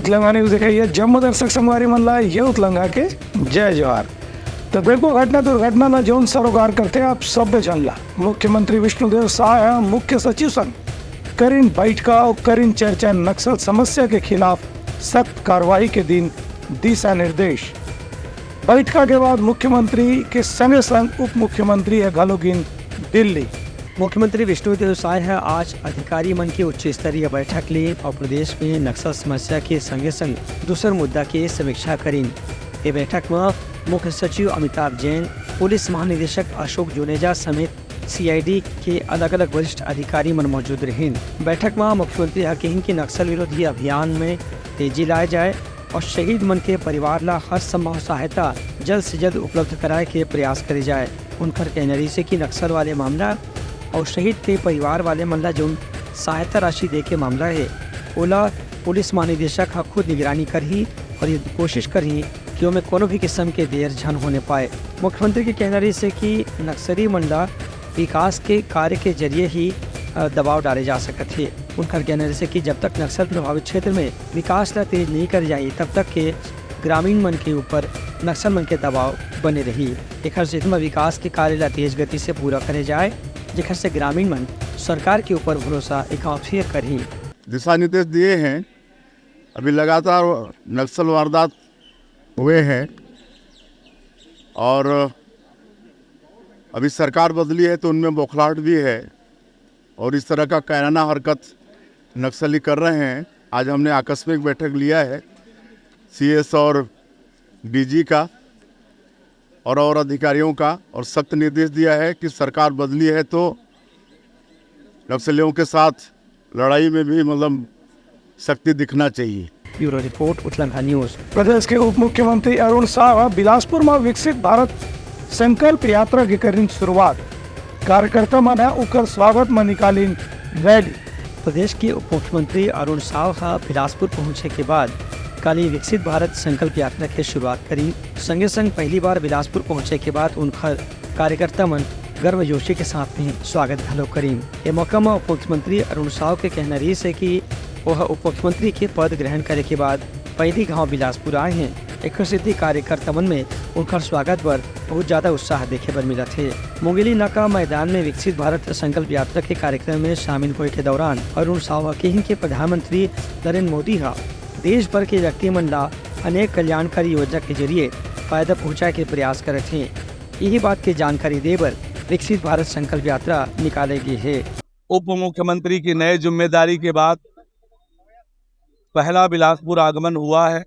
उतलंगा news दिखाइए जम्मू दर्शक संगवारी मनला ये उतलंगा के जय जवाहर। तो देखो घटना दुर्घटना न जौन सरोकार करते आप सब जानला। मुख्यमंत्री विष्णुदेव साय मुख्य सचिव संग करीन बैठका और करीन चर्चा नक्सल समस्या के खिलाफ सख्त कार्रवाई के दिन दिशा निर्देश। बैठका के बाद मुख्यमंत्री के संग संग उप मुख्यमंत्री घालोगिन दिल्ली। मुख्यमंत्री विष्णुदेव साय है आज अधिकारी मन की उच्च स्तरीय बैठक ली और प्रदेश में नक्सल समस्या के संगे संग दूसर मुद्दा की समीक्षा करीन। ये बैठक में मुख्य सचिव अमिताभ जैन, पुलिस महानिदेशक अशोक जुनेजा समेत सीआईडी के अलग अलग वरिष्ठ अधिकारी मन मौजूद रहे। बैठक में मुख्यमंत्री कहीं कि नक्सल विरोधी अभियान में तेजी लाए जाए और शहीद मन के परिवार ला हर संभव सहायता जल्द से जल्द उपलब्ध कराए के प्रयास करे जाए। उनकर कहना रही से कि नक्सल वाले मामला और शहीद के परिवार वाले मामला जो सहायता राशि दे के मामला है ओला पुलिस महानिदेशक खुद निगरानी कर ही और ये कोशिश कर ही कि उनमें कोनो भी किस्म के देर झन होने पाए। मुख्यमंत्री के कहना रही से कि नक्सली मंडला विकास के कार्य के जरिए ही दबाव डाले जा सकते थे। उनका कहना रही से कि जब तक नक्सल प्रभावित क्षेत्र में विकास ला तेज नहीं कर जाए तब तक के ग्रामीण मन के ऊपर नक्सल मन के दबाव बने रही। एक क्षेत्र में विकास के कार्य ला तेज गति से पूरा करे जाए जेखर से ग्रामीण मन सरकार के ऊपर भरोसा एक फिर कर ही दिशा निर्देश दिए हैं। अभी लगातार नक्सल वारदात हुए हैं और अभी सरकार बदली है तो उनमें बौखलाहट भी है और इस तरह का कायराना हरकत नक्सली कर रहे हैं। आज हमने आकस्मिक बैठक लिया है सीएस और डीजी का और अधिकारियों का और सख्त निर्देश दिया है कि सरकार बदली है तो नक्सलियों के साथ लड़ाई में भी मतलब शक्ति दिखना चाहिए। Bureau report Uttarakhand news. प्रदेश के उप मुख्यमंत्री अरुण साह बिलासपुर में विकसित भारत संकल्प यात्रा की करीन शुरुआत। कार्यकर्ता माना उकर स्वागत में निकाली रैली। प्रदेश के उप मुख्यमंत्री अरुण साह बिलासपुर पहुंचे के बाद कल विकसित भारत संकल्प यात्रा की शुरुआत करी। संगे संग पहली बार बिलासपुर पहुंचे के बाद उनका कार्यकर्ता मन गर्मजोशी के साथ में स्वागत घलो करी। ये मौका में उप मुख्यमंत्री अरुण साह के कहना रही से कि वह उप मुख्यमंत्री के पद ग्रहण करे के बाद पहली गांव बिलासपुर आए हैं। एक सिद्धि कार्यकर्ता मन में उनका स्वागत पर बहुत ज्यादा उत्साह देखे पर मिला थे। मुंगेली नाका मैदान में विकसित भारत संकल्प यात्रा के कार्यक्रम में शामिल हुए के दौरान अरुण साह कहीं के प्रधानमंत्री नरेंद्र मोदी देश भर के व्यक्ति मन ला अनेक कल्याणकारी योजना के जरिए फायदा पहुँचाए के प्रयास करे थे। यही बात की जानकारी देकर विकसित भारत संकल्प यात्रा निकाले गई है। उप मुख्यमंत्री की नई जिम्मेदारी के बाद पहला बिलासपुर आगमन हुआ है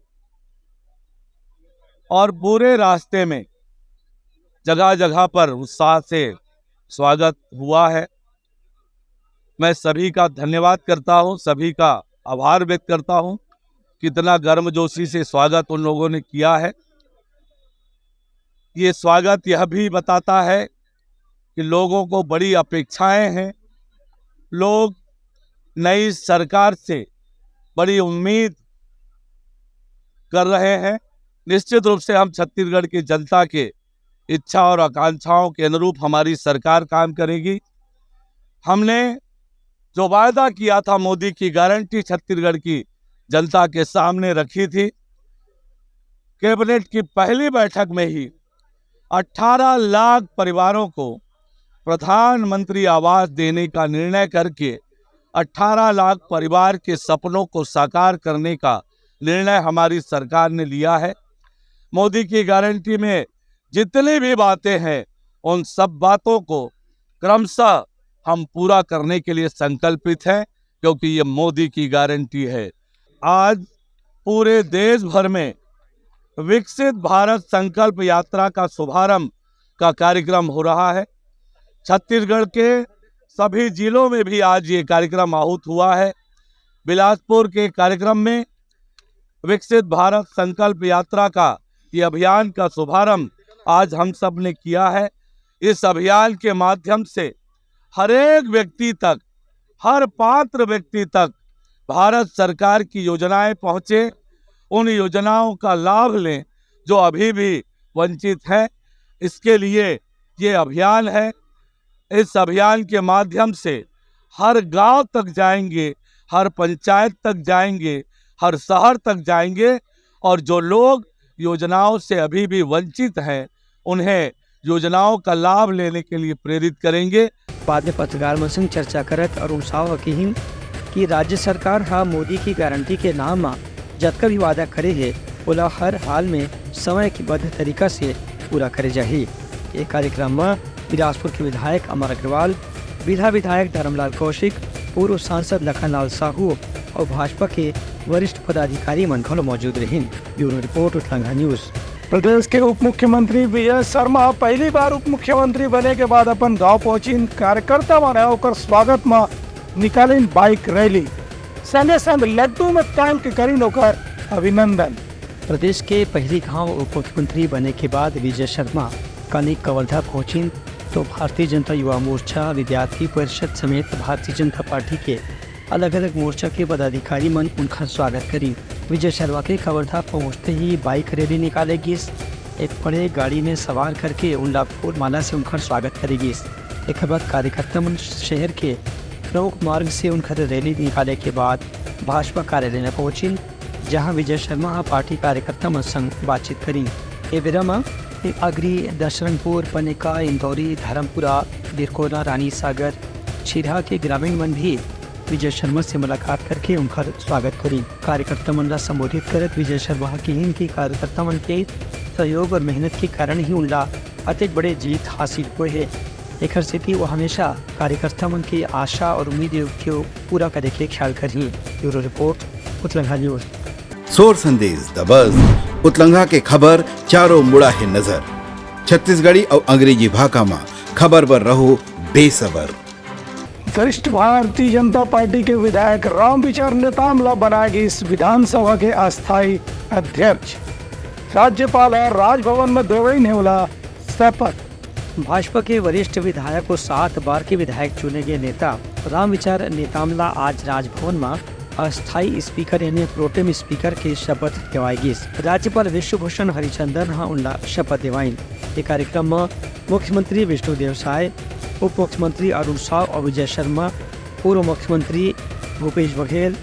और पूरे रास्ते में जगह जगह पर उत्साह से स्वागत हुआ है। मैं सभी का धन्यवाद करता हूं, सभी का आभार व्यक्त करता हूं। कितना गर्मजोशी से स्वागत उन लोगों ने किया है। ये स्वागत यह भी बताता है कि लोगों को बड़ी अपेक्षाएं हैं। लोग नई सरकार से बड़ी उम्मीद कर रहे हैं। निश्चित रूप से हम छत्तीसगढ़ की जनता के इच्छा और आकांक्षाओं के अनुरूप हमारी सरकार काम करेगी। हमने जो वायदा किया था, मोदी की गारंटी छत्तीसगढ़ की जनता के सामने रखी थी। कैबिनेट की पहली बैठक में ही 18 लाख परिवारों को प्रधानमंत्री आवास देने का निर्णय करके 18 लाख परिवार के सपनों को साकार करने का निर्णय हमारी सरकार ने लिया है। मोदी की गारंटी में जितनी भी बातें हैं उन सब बातों को क्रमशः हम पूरा करने के लिए संकल्पित हैं, क्योंकि ये मोदी की गारंटी है। आज पूरे देश भर में विकसित भारत संकल्प यात्रा का शुभारंभ का कार्यक्रम हो रहा है। छत्तीसगढ़ के सभी जिलों में भी आज ये कार्यक्रम आहूत हुआ है। बिलासपुर के कार्यक्रम में विकसित भारत संकल्प यात्रा का ये अभियान का शुभारंभ आज हम सब ने किया है। इस अभियान के माध्यम से हर एक व्यक्ति तक, हर पात्र व्यक्ति तक भारत सरकार की योजनाएं पहुंचे, उन योजनाओं का लाभ लें जो अभी भी वंचित हैं। इसके लिए ये अभियान है। इस अभियान के माध्यम से हर गांव तक जाएंगे, हर पंचायत तक जाएंगे, हर शहर तक जाएंगे और जो लोग योजनाओं से अभी भी वंचित हैं उन्हें योजनाओं का लाभ लेने के लिए प्रेरित करेंगे। बाद में पत्रकार संग चर्चा करत अरुण साव कही कि राज्य सरकार हा मोदी की गारंटी के नाम में जतका भी वादा करे है ओला हर हाल में समय की बद्ध तरीका से पूरा करे जाही। ये कार्यक्रम में बिलासपुर के विधायक अमर अग्रवाल, विधायक धर्मलाल कौशिक, पूर्व सांसद लखनलाल साहू और भाजपा के वरिष्ठ पदाधिकारी मन घलो मौजूद रहिन। Bureau report Uttarakhand news. प्रदेश के उप मुख्यमंत्री विजय शर्मा पहली बार उप मुख्यमंत्री बने के बाद अपन गांव पहुंची कार्यकर्ता माने ओकर स्वागत में निकालिन बाइक रैली, संगे संग लड्डू में टांग के करीन ओकर अभिनंदन। प्रदेश के पहली गांव उप मुख्यमंत्री बने के बाद विजय शर्मा कल कवर्धा पहुंची तो भारतीय जनता युवा मोर्चा, विद्यार्थी परिषद समेत भारतीय जनता पार्टी के अलग अलग मोर्चा के पदाधिकारी मन उनका स्वागत करी। विजय शर्मा के कवर्धा पहुंचते ही बाइक रैली निकालेगी। एक बड़े गाड़ी में सवार करके उनका फूल माला से उनका स्वागत करेगी। एक बाद कार्यकर्ता मन शहर के प्रमुख मार्ग से उनका रैली निकाले के बाद भाजपा कार्यालय में पहुंची, जहां विजय शर्मा पार्टी कार्यकर्ता मन संग बातचीत करी। ये बेरा अगरी, दशरंगपुर, पनेका, इंदौरी, धर्मपुरा, बिरकोना, रानी सागर, छिरा के ग्रामीण मन भी विजय शर्मा से मुलाकात करके उनका स्वागत करी। कार्यकर्ता मन ला संबोधित करत विजय शर्मा की कार्यकर्ता मन के सहयोग और मेहनत के कारण ही उनला अत्यंत बड़े जीत हासिल हुए है। एक स्थिति वो हमेशा कार्यकर्ता मन की आशा और उम्मीद को पूरा करे के ख्याल करी। Bureau report Uttarakhand news. सोर संदेश द बज़ उतलंघा के खबर चारों मुड़ा है नजर। छत्तीसगढ़ी और अंग्रेजी भाषा में खबर पर रहो बेसबर। वरिष्ठ भारतीय जनता पार्टी के विधायक रामविचार नेताम ला बनाएगी इस विधानसभा के अस्थायी अध्यक्ष। राज्यपाल और राजभवन में देवई नेवला शपथ। भाजपा के वरिष्ठ विधायक और 7 बार के विधायक चुने गए नेता रामविचार नेतामला आज राजभवन में अस्थायी स्पीकर यानी प्रोटेम स्पीकर की शपथ दिवाएगी। राज्यपाल विश्वभूषण हरिचंदन उनला शपथ दिवाइन। ये कार्यक्रम में मुख्यमंत्री विष्णुदेव साय, उप मुख्यमंत्री अरुण साव और विजय शर्मा, पूर्व मुख्यमंत्री भूपेश बघेल,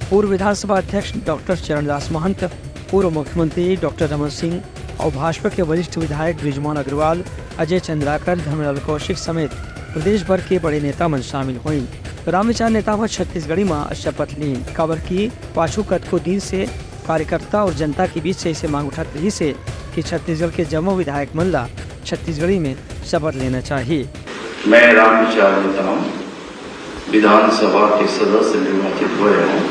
पूर्व विधानसभा अध्यक्ष डॉक्टर चरणदास महंत, पूर्व मुख्यमंत्री डॉक्टर रमन सिंह और भाजपा के वरिष्ठ विधायक बृजमोहन अग्रवाल, अजय चंद्राकर, धर्मलाल कौशिक समेत प्रदेश भर के बड़े नेता मन शामिल हुए। रामविचार नेता व छत्तीसगढ़ी में शपथ ली। खबर की पाछू कतको दिन से कार्यकर्ता और जनता के बीच से इसे मांग उठत रही से कि छत्तीसगढ़ के जम्मू विधायक मन ला छत्तीसगढ़ी में शपथ लेना चाहिए। मैं रामविचार नेताम विधानसभा के सदस्य निर्वाचित हुए हूँ।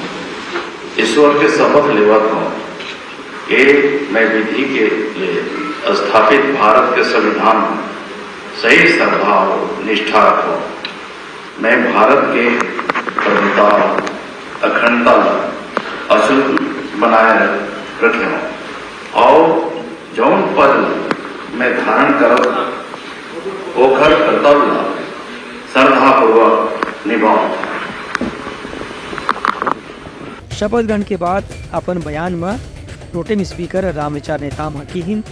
ईश्वर के शपथ लेवत हूँ कि मैं विधि के लिए स्थापित भारत के संविधान में सही श्रद्धा और निष्ठा रखूँ। मैं भारत के प्रभुता अखंडता अचूक बनाए रखे हूँ और जौन पद मैं धारण कर ओखर कर्तव्य श्रद्धापूर्वक निभाऊं। शपथ ग्रहण के बाद अपन बयान में प्रोटेम स्पीकर रामविचार नेताम हकीहिन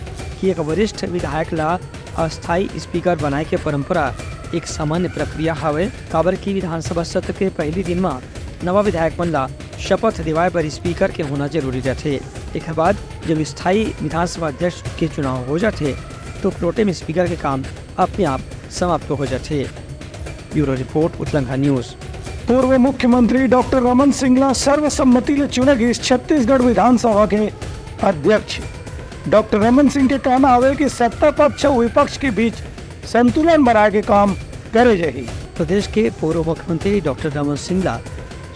कि एक वरिष्ठ विधायक ला अस्थायी स्पीकर बनाए के परंपरा एक सामान्य प्रक्रिया हवे। काबर की विधानसभा सत्र के पहले दिन में नवा विधायक मन ला शपथ दिवाए पर स्पीकर के होना जरूरी रहते। एक बाद जब स्थायी विधानसभा अध्यक्ष के चुनाव हो जाते तो प्रोटेम स्पीकर के काम अपने आप समाप्त हो जाते। Bureau report Uttarakhand news. पूर्व मुख्यमंत्री डॉक्टर रमन सिंह ला सर्वसम्मति से चुने गए छत्तीसगढ़ विधानसभा के अध्यक्ष। डॉक्टर रमन सिंह के कहना है कि सत्ता पक्ष और विपक्ष के बीच संतुलन बनाए के काम करे जाही। प्रदेश के पूर्व मुख्यमंत्री डॉक्टर रमन सिंह ला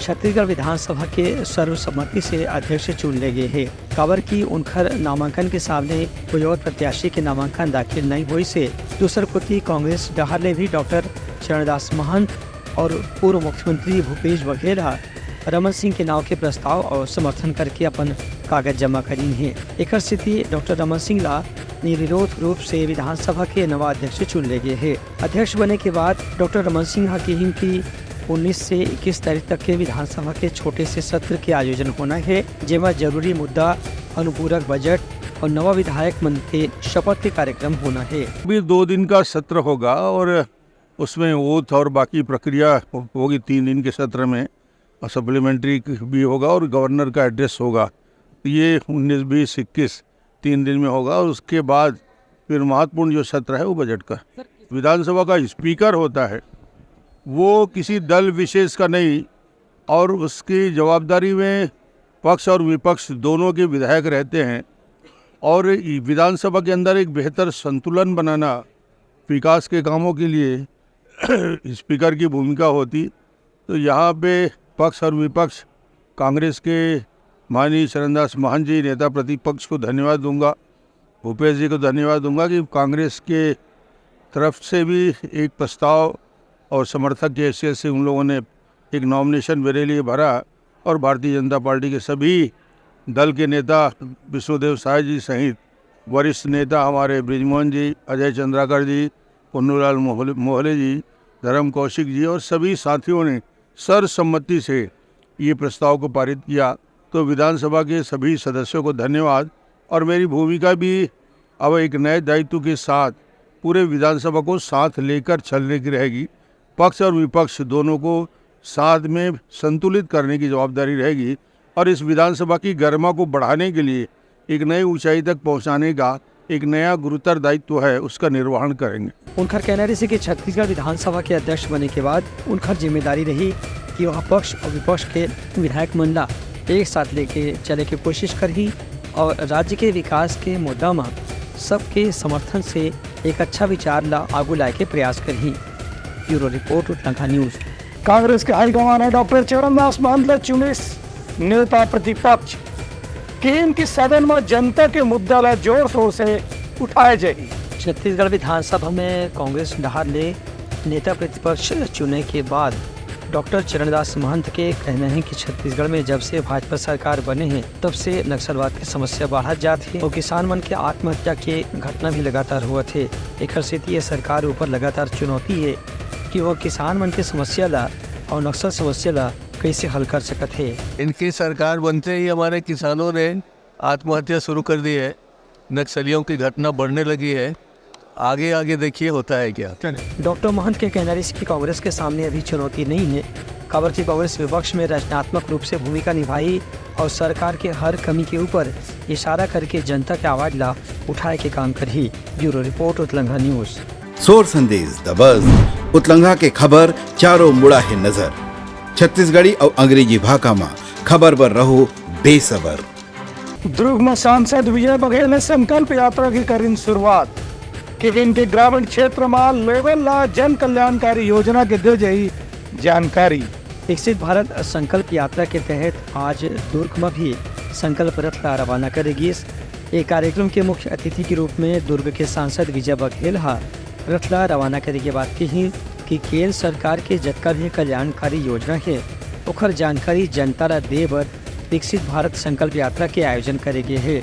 छत्तीसगढ़ विधानसभा के सर्वसम्मति से अध्यक्ष चुन ले गए हैं। काबर की उनकर नामांकन के सामने कोई और प्रत्याशी के नामांकन दाखिल नहीं हुई से दूसर प्रति कांग्रेस डहार ने भी डॉक्टर चरणदास महंत और पूर्व मुख्यमंत्री भूपेश बघेल रमन सिंह के नाव के प्रस्ताव और समर्थन करके अपन कागज जमा करी है। एक स्थिति डॉक्टर रमन सिंह ला निर्विरोध रूप से विधानसभा के नवा अध्यक्ष चुन ले गए हैं। अध्यक्ष बने के बाद डॉक्टर रमन सिंह की 19 से 21 तारीख तक के विधानसभा के छोटे से सत्र के आयोजन होना है, जेमा जरूरी मुद्दा, अनुपूरक बजट और नवा विधायक मन के शपथ के कार्यक्रम होना है। अभी 2 दिन का सत्र होगा और उसमें ओथ और बाकी प्रक्रिया होगी 3 दिन के सत्र में। सप्लीमेंट्री भी होगा और गवर्नर का एड्रेस होगा। ये 19, 20, 21 3 दिन में होगा और उसके बाद फिर महत्वपूर्ण जो सत्र है वो बजट का। विधानसभा का स्पीकर होता है वो किसी दल विशेष का नहीं और उसकी जवाबदारी में पक्ष और विपक्ष दोनों के विधायक रहते हैं और विधानसभा के अंदर एक बेहतर संतुलन बनाना विकास के कामों के लिए स्पीकर की भूमिका होती। तो यहाँ पे पक्ष और विपक्ष कांग्रेस के माननीय चरणदास महंत जी नेता प्रतिपक्ष को धन्यवाद दूंगा, भूपेश जी को धन्यवाद दूंगा कि कांग्रेस के तरफ से भी एक प्रस्ताव और समर्थक की हैसियत से उन लोगों ने एक नॉमिनेशन मेरे लिए भरा और भारतीय जनता पार्टी के सभी दल के नेता विष्णुदेव साय जी सहित वरिष्ठ नेता हमारे बृजमोहन जी, अजय चंद्राकर जी, पुन्नूलाल मोहले जी, धर्म कौशिक जी और सभी साथियों ने सर्वसम्मति से ये प्रस्ताव को पारित किया। तो विधानसभा के सभी सदस्यों को धन्यवाद। और मेरी भूमिका भी अब एक नए दायित्व के साथ पूरे विधानसभा को साथ लेकर चलने की रहेगी। पक्ष और विपक्ष दोनों को साथ में संतुलित करने की जवाबदारी रहेगी और इस विधानसभा की गरिमा को बढ़ाने के लिए एक नई ऊंचाई तक पहुंचाने का एक नया गुरुतर दायित्व है, उसका निर्वहन करेंगे। उनका कहना है कि छत्तीसगढ़ विधानसभा के अध्यक्ष बनने के बाद उनका जिम्मेदारी रही कि वह पक्ष और विपक्ष के विधायक मंडल एक साथ लेके चले की कोशिश करी और राज्य के विकास के मुद्दा में सबके समर्थन से एक अच्छा विचार ला आगू लाए के प्रयास करी। ब्यूरो रिपोर्ट उटलंघा न्यूज। कांग्रेस के हाईकमान है डॉक्टर चरणदास महंत चुने नेता प्रतिपक्ष कि इनकी सदन में जनता के मुद्दा ला जोर शोर से उठाए जाए। छत्तीसगढ़ विधानसभा में कांग्रेस डहार ले नेता प्रतिपक्ष चुने के बाद डॉक्टर चरणदास महंत के कहना है कि छत्तीसगढ़ में जब से भाजपा सरकार बने हैं तब से नक्सलवाद की समस्या बढ़त जाती है और किसान मन के आत्महत्या के घटना भी लगातार हुआ थे। एक से ये सरकार ऊपर लगातार चुनौती है कि वो किसान मन के समस्या ला और नक्सल समस्या ला कैसे हल कर सकते है। इनकी सरकार बनते ही हमारे किसानों ने आत्महत्या शुरू कर दी है, नक्सलियों की घटना बढ़ने लगी है। आगे आगे देखिए होता है क्या। डॉक्टर महंत के कहना है कि कांग्रेस के सामने अभी चुनौती नहीं है। खबर की कांग्रेस विपक्ष में रचनात्मक रूप से भूमिका निभाई और सरकार के हर कमी के ऊपर इशारा करके जनता के आवाज ला उठाए के काम करी। ब्यूरो रिपोर्ट उटलंघा न्यूज। सोर संदेश द बज़ उतलंघा के खबर चारों मुड़ा है नजर। छत्तीसगढ़ी और अंग्रेजी भाषा में खबर पर रहो बेसबर। दुर्ग में सांसद विजय बघेल ने संकल्प यात्रा की करी शुरुआत कि इनके ग्रामीण क्षेत्र में लेवल ला जन कल्याणकारी योजना के दे जाई जानकारी। विकसित भारत संकल्प यात्रा के तहत आज दुर्ग में भी संकल्प रथ ला रवाना करेगी। एक कार्यक्रम के मुख्य अतिथि के रूप में दुर्ग के सांसद विजय बघेल रथ ला रवाना करे के बाद कही कि केंद्र सरकार के जतका भी कल्याणकारी योजना है ओकर जानकारी जनता ला दे बर विकसित भारत संकल्प यात्रा के आयोजन करेगे है।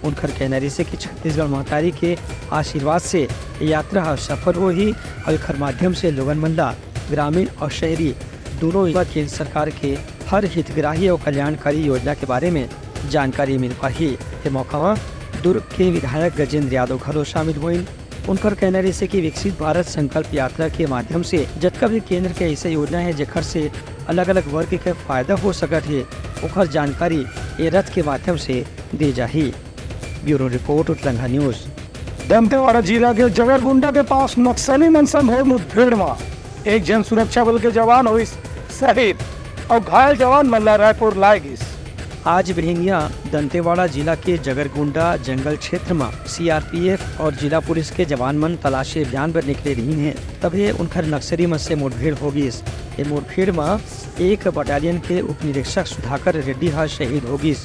उनकर कहना से कि छत्तीसगढ़ महतारी के आशीर्वाद से यात्रा सफल हो ही और एकर माध्यम से लोगन मन ला ग्रामीण और शहरी दोनों केंद्र सरकार के हर हितग्राही और कल्याणकारी योजना के बारे में जानकारी मिल पाही। ये मौका में दुर्ग के विधायक गजेंद्र यादव घरों शामिल हुए। उनकर कहना से कि विकसित भारत संकल्प यात्रा के माध्यम से जतका भी केंद्र के ऐसे योजना है जेकर से अलग अलग वर्ग के फायदा हो सकत है ओकर जानकारी ये रथ के माध्यम से दी जाही। ब्यूरो रिपोर्ट उटलंघा न्यूज। दंतेवाड़ा जिला के जगरगुंडा के पास नक्सली मन से भइल मुठभेड़ में एक जन सुरक्षा बल के जवान हुई शहीद और घायल जवान मन ला रायपुर लाए गई। आज बिरहिंगिया दंतेवाड़ा जिला के जगरगुंडा जंगल क्षेत्र में सीआरपीएफ और जिला पुलिस के जवान मन तलाशी अभियान पर निकले रही हैं। तभी उनकर नक्सली मन से मुठभेड़ हो गई। ये मुठभेड़ में एक बटालियन के उप निरीक्षक सुधाकर रेड्डी शहीद हो गई।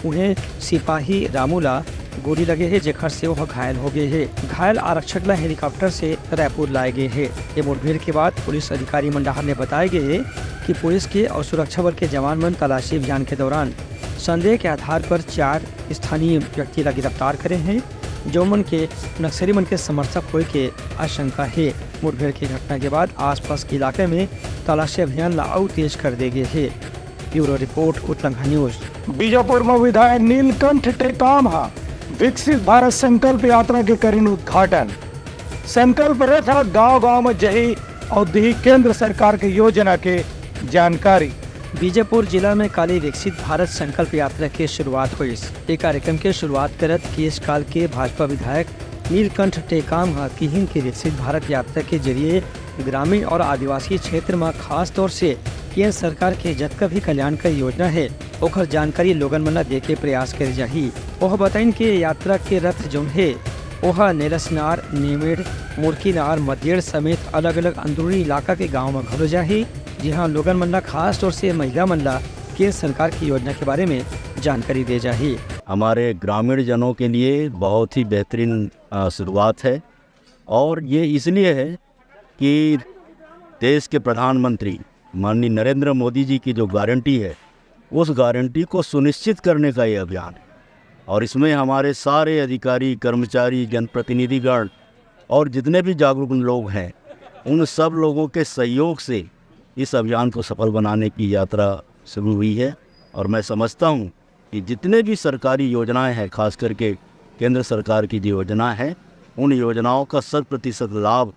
उन्हें सिपाही रामूला गोली लगे है जेखर से वह घायल हो गए है। घायल आरक्षक ला हेलीकॉप्टर से रायपुर लाए गए है। ये मुठभेड़ के बाद पुलिस अधिकारी मंडाहर ने बताया गए है कि पुलिस के और सुरक्षा बल के जवान मन तलाशी अभियान के दौरान संदेह के आधार पर 4 स्थानीय व्यक्ति ला गिरफ्तार करे हैं जो मन के नक्सली मन के समर्थक होने के आशंका है। मुठभेड़ की घटना के बाद आसपास के इलाके में तलाशी अभियान ला और तेज कर दिए गए है। ब्यूरो रिपोर्ट उटलंघा न्यूज। बीजापुर में विधायक नीलकंठ टेकाम विकसित भारत संकल्प यात्रा के करीन उद्घाटन। संकल्प रथ गांव गांव में जही और दी केंद्र सरकार की योजना के जानकारी। बीजापुर जिला में काले विकसित भारत संकल्प यात्रा की शुरुआत हुई। ये कार्यक्रम की शुरुआत करत केशकाल के भाजपा विधायक नीलकंठ टेकाम हाथीहीन की विकसित भारत यात्रा के जरिए ग्रामीण और आदिवासी क्षेत्र में खास तौर से केंद्र सरकार के जतका भी कल्याणकारी योजना है ओकर जानकारी लोगन मन ला दे के प्रयास करे जाही। वह बताइन कि यात्रा के रथ जो है वह नेरसनार, नेमेड़, मुर्कीनार, मदेड़ समेत अलग अलग अंदरूनी इलाका के गाँव में घलो जाही, जहाँ लोगन मन ला खास तौर से महिला मन ला केंद्र सरकार की योजना के बारे में जानकारी दे जाही। हमारे ग्रामीण जनों के लिए बहुत ही बेहतरीन शुरुआत है और ये इसलिए है कि देश के प्रधानमंत्री माननीय नरेंद्र मोदी जी की जो गारंटी है उस गारंटी को सुनिश्चित करने का ये अभियान है और इसमें हमारे सारे अधिकारी, कर्मचारी, जनप्रतिनिधिगण और जितने भी जागरूक लोग हैं उन सब लोगों के सहयोग से इस अभियान को सफल बनाने की यात्रा शुरू हुई है। और मैं समझता हूँ कि जितने भी सरकारी योजनाएं हैं, खास करके केंद्र सरकार की जो योजना है, उन योजनाओं का 100% लाभ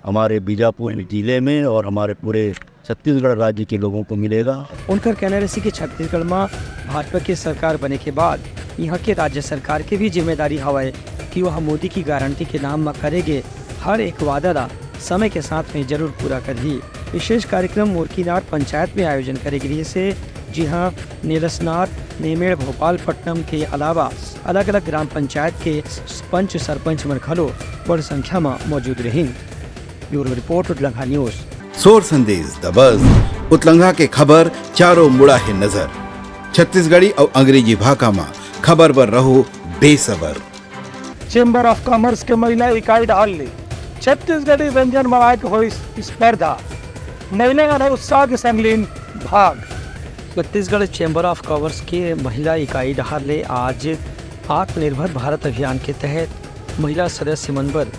हमारे बीजापुर जिले में और हमारे पूरे छत्तीसगढ़ राज्य के लोगों को मिलेगा। उनका कहना है कि छत्तीसगढ़ में भाजपा की सरकार बने के बाद यहाँ के राज्य सरकार की भी जिम्मेदारी हवाए कि वह मोदी की गारंटी के नाम में करेंगे हर एक वादा ला समय के साथ में जरूर पूरा करी। विशेष कार्यक्रम मुर्कीनार पंचायत में आयोजन करेगी से जी हाँ, नेरसनार, नेमेड़, भोपालपट्टनम के अलावा अलग अलग ग्राम पंचायत के पंच सरपंच मन खलो बड़ी संख्या में मौजूद रही। ब्यूरो रिपोर्ट उतलंघा न्यूज। सोर संदेश द बज़ उतलंघा के खबर चारों मुड़ा है नजर। छत्तीसगढ़ी और अंग्रेजी भाषा में खबर पर रहो बेसबर। चेंबर ऑफ कॉमर्स के महिला इकाई डाल ली छत्तीसगढ़ी व्यंजन बनाए के हुई स्पर्धा नवीन उत्साह के संगलीन भाग। छत्तीसगढ़ चैम्बर ऑफ कॉमर्स के महिला इकाई डहार ले आज आत्मनिर्भर भारत अभियान के तहत महिला सदस्य मन पर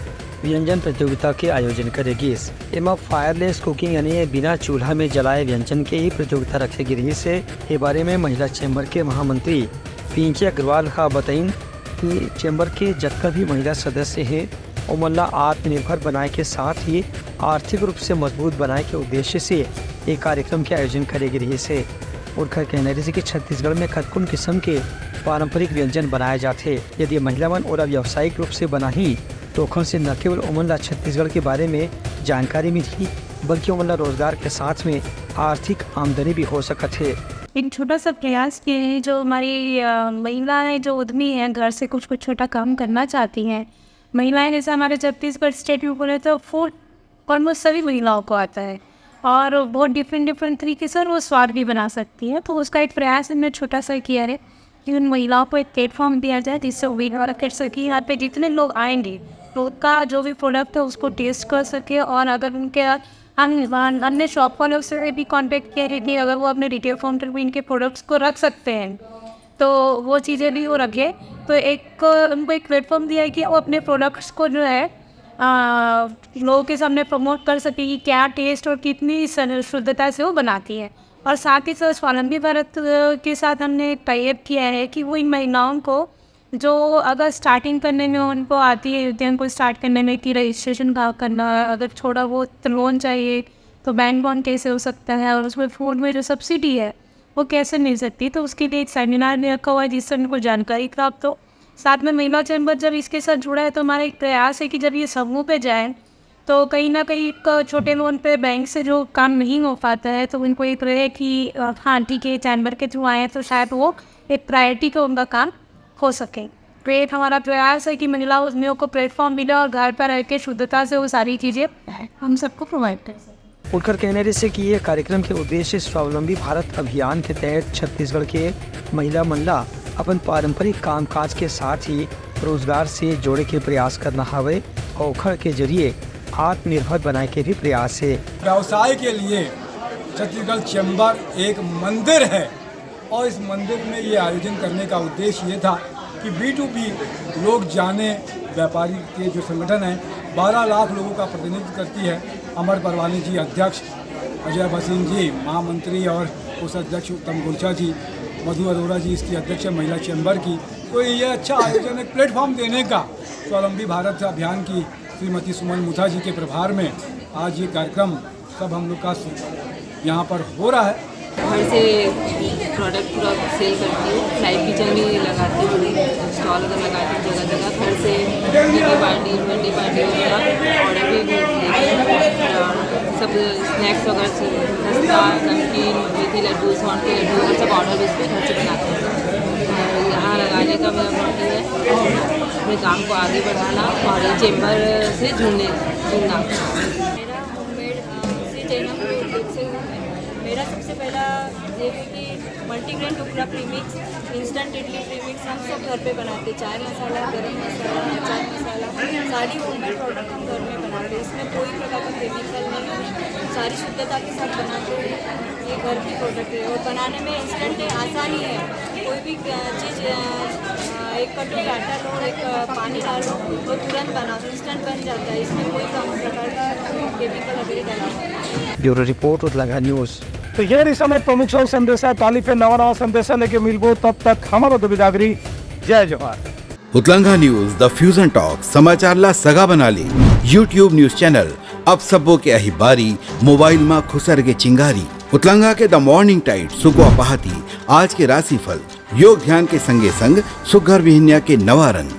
व्यंजन प्रतियोगिता के आयोजन करेगी। एमा फायरलेस कुकिंग यानी बिना चूल्हा में जलाए व्यंजन के ही प्रतियोगिता रखेगी रही से के बारे में महिला चैम्बर के महामंत्री पिंकी अग्रवाल का बताइन कि चैम्बर के जतका भी महिला सदस्य हैं उमल्ला आत्मनिर्भर बनाए के साथ ही आर्थिक रूप से मजबूत बनाए के उद्देश्य से एक कार्यक्रम के आयोजन करेगी रही से। उनका कहना है कि छत्तीसगढ़ में कतकुन किस्म के पारंपरिक व्यंजन बनाए जाते, यदि महिला मन और व्यावसायिक रूप से बना ही तो ओखर से न केवल उमन ला छत्तीसगढ़ के बारे में जानकारी मिली बल्कि उमन ला रोजगार के साथ में आर्थिक आमदनी भी हो सकत है। एक छोटा सा प्रयास किए हैं जो हमारी महिलाएं जो उद्यमी हैं घर से कुछ छोटा काम करना चाहती हैं। महिलाएं जैसे हमारे छत्तीसगढ़ स्टेट में बोले तो फूड ऑलमोस्ट सभी महिलाओं को आता है और बहुत डिफरेंट तरीके से वो स्वाद भी बना सकती हैं। तो उसका एक प्रयास हमने छोटा सा किया है कि उन महिलाओं को एक प्लेटफॉर्म दिया जाए जिससे वो कर सके। यहाँ पे जितने लोग आएंगे तो उसका जो भी प्रोडक्ट है उसको टेस्ट कर सके और अगर उनके अन्य शॉप वालों से भी कांटेक्ट किया है कि अगर वो अपने रिटेल काउंटर में इनके प्रोडक्ट्स को रख सकते हैं तो वो चीज़ें भी वो रखे। तो एक उनको एक प्लेटफॉर्म दिया है कि वो अपने प्रोडक्ट्स को जो है लोगों के सामने प्रमोट कर सके कि क्या टेस्ट और कितनी शुद्धता से वो बनाती है। और साथ ही साथ स्वावलंबी भारत के साथ हमने टाई अप किया है कि वो इन महिलाओं को जो अगर स्टार्टिंग करने में उनको आती है उद्यम को स्टार्ट करने में कि रजिस्ट्रेशन का करना, अगर थोड़ा बहुत लोन चाहिए तो बैंक लोन कैसे हो सकता है और उसमें फूड में जो सब्सिडी है वो कैसे मिल सकती है, तो उसके लिए एक सेमिनार में रखा हुआ है जिससे उनको जानकारी प्राप्त हो। साथ में महिला चैम्बर जब इसके साथ जुड़ा है तो हमारा एक प्रयास है कि जब ये समूह पे जाए तो कहीं ना कहीं एक छोटे लोन पे बैंक से जो काम नहीं हो पाता है तो उनको एक रहे कि हाँ ठीक है चैम्बर के थ्रू आए तो शायद वो एक प्रायोरिटी का उनका काम हो सके। तो एक हमारा प्रयास है कि महिला उद्यमियों को प्लेटफॉर्म मिले और घर पर रह के शुद्धता से वो सारी चीज़ें हम सबको प्रोवाइड कर सकें। उनका कहने जैसे कि ये कार्यक्रम के उद्देश्य स्वावलंबी भारत अभियान के तहत छत्तीसगढ़ के महिला मंडला अपन पारंपरिक कामकाज के साथ ही रोजगार से जोड़े के प्रयास करना हवे और उखड़ के जरिए आत्मनिर्भर बनाए के भी प्रयास है। व्यवसाय के लिए छत्तीसगढ़ चैम्बर एक मंदिर है और इस मंदिर में ये आयोजन करने का उद्देश्य ये था कि B2B लोग जाने। व्यापारी के जो संगठन है 12 लाख लोगों का प्रतिनिधित्व करती है। अमर परवानी जी अध्यक्ष, अजय भसीन जी महामंत्री और कोषाध्यक्ष उत्तम गुरचा जी, मधु अरोड़ा जी इसकी अध्यक्ष है महिला चैम्बर की। तो ये अच्छा आयोजन एक प्लेटफॉर्म देने का स्वावलंबी भारत अभियान की श्रीमती सुमन मुथा जी के प्रभार में आज ये कार्यक्रम सब हम लोग का यहाँ पर हो रहा है घर से प्रोडक्ट पूरा सेल करती हूँ, लाइव किचन भी लगाती हूँ, स्टॉल अगर लगाती हूँ जगह जगह। घर से किटी पार्टी, बर्थडे पार्टी वगैरह ऑर्डर भी लेती हूँ, और सब स्नैक्स वगैरह से नाश्ता, नमकीन, मेथी लड्डू, सौंठ के लड्डू, और सब ऑर्डर भी इसमें घर से बनाते हैं। और यहाँ लगाने का मेरा मोटिव है अपने काम को आगे बढ़ाना और ये चेम्बर से जुड़ना। मेरा होममेड से जैनम उद्योग से मेरा सबसे पहला ये है कि मल्टीग्रेन टुकड़ा प्रीमिक्स, इंस्टेंट इडली प्रीमिक्स हम सब घर पे बनाते। चाय मसाला, गरम मसाला, अचार मसाला, सारी होममेड प्रोडक्ट हम घर में बनाते। इसमें कोई प्रकार का केमिकल नहीं है, सारी शुद्धता के साथ बनाते हैं। ये घर की प्रोडक्ट है और बनाने में इंस्टेंट आसानी है। कोई भी चीज़ एक कटोरी आटा लो, एक पानी डालो और तुरंत बनाओ, इंस्टेंट बन जाता है। इसमें कोई प्रकार का केमिकल वगैरह डाला। ब्यूरो रिपोर्ट उतलंगा न्यूज़। तो ये रही समय प्रमुख सौ संदेशा तालीफे नवा संदेशा लेके मिलबो, तब तक हमारा तो विदागरी। जय जोहार। उतलंगा न्यूज द फ्यूजन टॉक समाचारला सगा बनाली यूट्यूब न्यूज चैनल अब सबो के अही बारी मोबाइल में खुसर के चिंगारी। उतलंगा के द मॉर्निंग टाइट सुगवा पहाती आज के राशिफल योग ध्यान के संगे संग सुघर विहिन्या के नवा रंग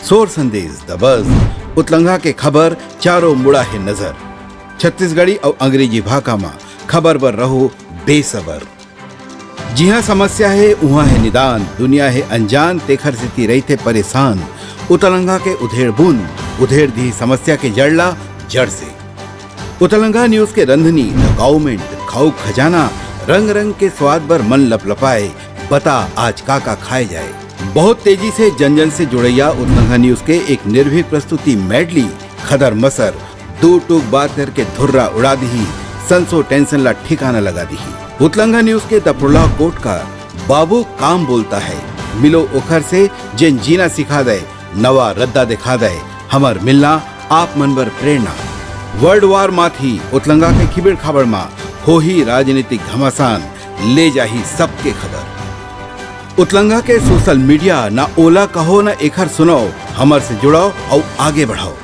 सोर संदेश द बज उतलंगा के खबर चारों मुड़ा है नजर। छत्तीसगढ़ी और अंग्रेजी भाषा में खबर पर रहो बेसबर। जी हाँ, समस्या है वहाँ है निदान, दुनिया है अनजान तेखर से रहते परेशान। उतलंगा के उधेड़ बुन उधेड़ दी समस्या के जड़ला जड़ से। उतलंगा न्यूज के रंधनी द गवर्नमेंट खाऊ खजाना रंग रंग के स्वाद पर मन लपलपाए, बता आज का खाए जाए। बहुत तेजी से जन जन से जुड़ैया उतलंगा न्यूज के एक निर्भीक प्रस्तुति मेडली खदर मसर दो टूक बात करके धुर्रा उड़ा दी, संसो टेंशन ला ठिकाना लगा दी। उतलंगा न्यूज के तपुला कोट का बाबू काम बोलता है, मिलो ओखर से जिन जीना सिखा दे, नवा रद्दा दिखा दे, हमार मिलना आप मन बर प्रेरणा। वर्ल्ड वार माथी उतलंगा के खिबड़ खाबड़ मा हो ही राजनीतिक घमासान ले जाही सबके खबर। उतलंगा के सोशल मीडिया ना ओला कहो ना एखर सुनाओ, हमर से जुड़ाओ और आगे बढ़ाओ।